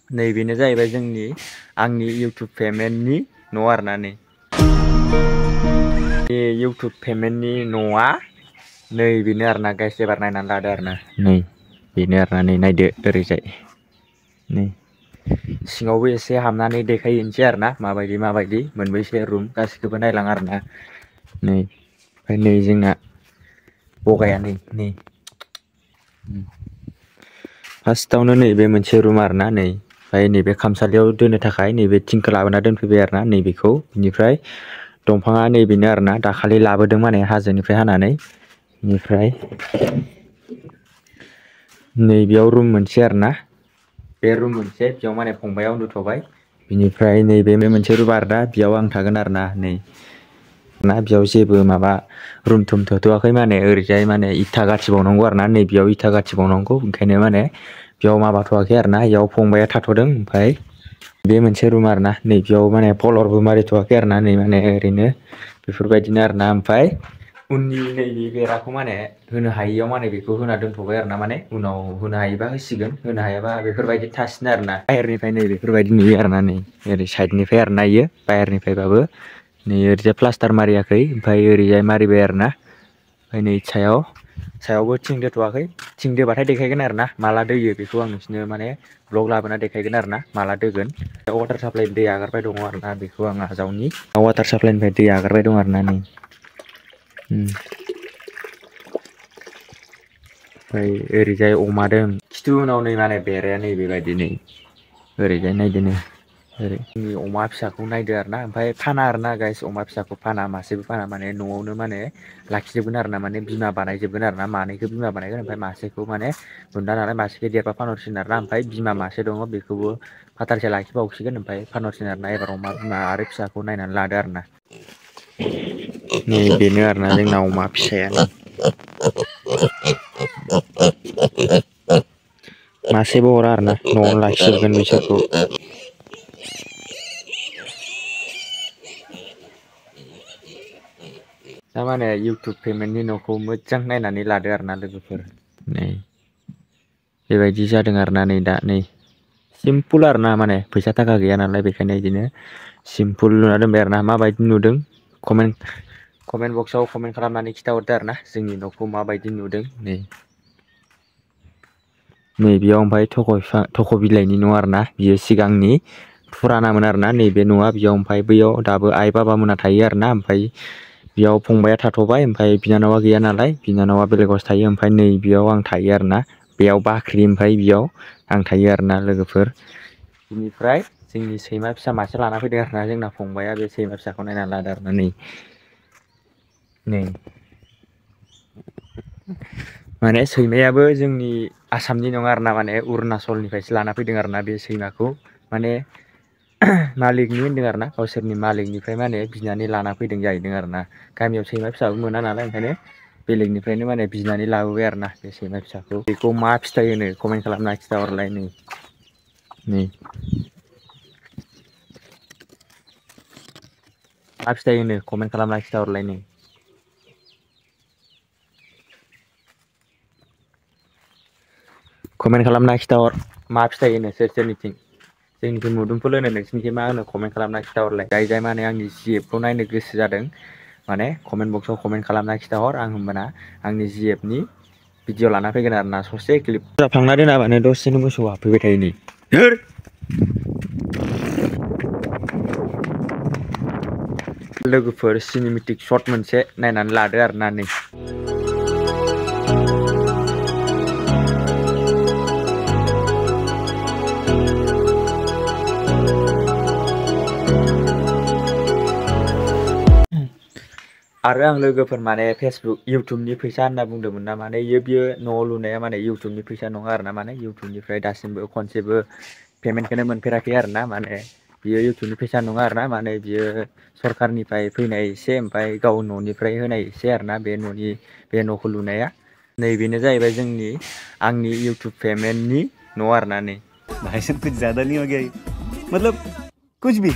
नैबेनो जाहैबाय जोंनि आंनि इउटुब पेमेन्टनि न' आरोना नै बे इउटुब पेमेन्टनि न'आ नै बेनो आरोना गाइस एबार नायनानै लादो आरोना नै बेनो आरोना नै नायदो ओरैजाय नै सिङावबो एसे हाबनानै देखायहैनोसै आरोना माबायदि मोनबैसे रुम गासिखौबो नायलां आरोना नै ओमफ्राय नै जोंना बगाया नै फार्स्टआवनो नैबे मोनसे रुम आरोना नै ओमफ्राय नैबे खामसालियाव दोननो थाखाय नैबे थिंखौ लाबोना दोनफैबाय आरोना नैबेखौ बिनिफ्राय दंफाङा नैबेनो आरोना दाखालि लाबोदों माने हाजोनिफ्राय हानानै बेनिफ्राय नैबेयाव रुम मोनसे आरोना बे रुम मोनसे बेयाव माने फंबाया उन्दुथ'बाय बिनिफ्राय नैबे मोनसे रुम आरोना बेयाव आं थागोन आरोना नै ना बेयाव जेबो माबा रुम थुम थोथ'वाखै माने ओरैजाय माने इथा गाथिबावनांगौ आरोना नै बेयाव इथा गाथिबावनांगौ ओंखायनो माने बेयाव माबाथ'वाखै आरोना बेयाव फंबाया थाथ'दों ओमफ्राय बे मोनसे रुम आरोना नै बेयाव माने फ्लरबो मारिथ'वाखै आरोना नै माने ओरैनो बेफोरबायदिनो आरोना ओमफ्राय उननि नैबे बेराखौ माने होनो हायियाव माने बेखौ होना दोनथ'बाय आरोना माने उनाव होनो हायोबा होसिगोन होनो हायाबा बेफोरबायदि थासिगोन आरोना बाहेरनिफ्राय नै बेफोरबायदि नुयो आरोना नै ओरै साइडनिफ्राय आरोना इयो बाहेरनिफ्रायबाबो नै ओरैजाय प्लास्टार मारियाखै ओमफ्राय ओरैजाय मारिबाय आरोना ओमफ्राय नै सायावबो थिं दोथ'वाखै थिं दोबाथाय देखायगोन आरोना माला दोयो बेखौ आं नोंसोरनो माने ब्लग लाबोना देखायगोन आरोना माला दोगोन वाटार साप्लाइ दै आगारबाय दङ आरोना बेखौ आं आजावनि वाटार साप्लाइनिफ्राय दै आगारबाय दं आरोना नै ओमफ्राय ओरैजाय अमा दं खिथु उनाव नै माने बेराया नै बेबायदि नै ओरैजाय नायदो नै ओरै जोंनि अमा फिसाखौ नायदो आरोना ओमफ्राय फाना आरोना गाइस अमा फिसाखौ फाना मासेबो फाना माने न'आवनो माने लाखिजोबगोन आरोना माने बिमा बानायजोबगोन आरोना मानैखौ बिमा बानायगोन ओमफ्राय मासेखौ माने बुन्दा नालाय मासेखौ देरबा फानहरसिगोन आरोना ओमफ्राय बिमा मासे दङ बेखौबो फाथालसे लाखिबावसिगोन ओमफ्राय फानहरसिगोन आरोना एबार अमा बिमा आरो फिसाखौ नायनानै लादो आरोना नै बेनो आरोना जोंना अमा फिसाया मासेबो हरा आरोना न'आवनो लाखिजोबगोन बिसोरखौ थारमाने इउटुब पेमेन्टनि न'खौ मोजां नायनानै लादो आरोना लोगोफोर नै बेबायदि जादों आरोना नै दा नै सिम्पोल आरोना माने फैसा थाखा गैया नालाय बेखायनो बिदिनो सिम्पोल लुना दोनबाय आरोना माबायदि नुदों कमेन्ट बक्सआव कमेन्ट खालामनानै खिथाहरदो आरोना जोंनि न'खौ माबायदि नुदों नैबेयाव ओमफ्राय थख' बिलाइनि न' आरोना बियो सिगांनि फुरानामोन आरोना नैबे न'आ बेयाव ओमफ्राय बैयाव दाबो आइ बाबामोना थायो आरोना ओमफ्राय बेयाव फंबाया थाथ'बाय ओमफ्राय बिनानावा गैया नालाय बिनानावा बेलेगावसो थायो ओमफ्राय नै बेयाव आं थायो आरोना बेयाव बाख्रि ओमफ्राय बेयाव आं थायो आरोना लोगोफोर बिनिफ्राय जोंनि सैमा फिसा मासे लाना फैदों आरोना जोंना फंबाया बे सैमा फिसाखौ नायनानै लादो आरोना नै माने सैमायाबो जोंनि आसामनि नङा आरोना माने अरुणाचलनिफ्रायसो लाना फैदों आरोना बे सैमाखौ माने मालिकनि होनदों आरोना गावसोरनि मालिकनिफ्राय माने बिनानै लाना फैदों जाहैदों आरोना गामियाव सैमा फिसाबो मोना नालाय ओंखायनो बेलेगनिफ्रायनो माने बिनानै लाबोबाय आरोना बे सैमा फिसाखौ बेखौ मा फिथाइ होनो कमेन्ट खालामना खिथाहरलाय नै मा फिथाइ होनो कमेन्ट खालामना खिथाहरलाय नै कमेन्ट खालामना खिथाहर मा फिथाइ होनो सोरनिथिं जोंनिथिं मुदुमफुल होनो नोंसिनिथिं मा होनो कमेन्ट खालामना खिथाहरलाय जाय माने आंनि जिएफखौ नायनो गोसो जादों माने कमेन्ट बक्सआव कमेन्ट खालामना खिथाहर आं होमबाना आंनि जिएफनि भिडिअ लाना फैगोन आरोना ससे क्लिप जाफ्लांना दोनाबानो दसेनो मोसौ हाबफैबाय थायो नै लोगोफोर सिनेमेटिक शट मोनसे नायनानै लादो आरोना नै आरो आं लोगोफोर माने फेसबुक इउटुबनि फैसा होनना बुंदोंमोन ना माने बियो न'आव लुनाया माने इउटुबनि फैसा नङा आरोना माने इउटुबनिफ्राय दासिमबो खनसेबो पेमेन्टखौनो मोनफेराखै आरोना माने बियो इउटुबनि फैसा नङा आरोना माने बियो सरखारनिफ्राय फैनाय एसे ओमफ्राय गाव न'निफ्राय होनाय एसे आरोना बे न'खौ लुनाया नैबेनो जाहैबाय आंनि इउटुब पेमेन्टनि न' आरोना नै भाई साहब कुछ ज्यादा नहीं हो गया मतलब कुछ भी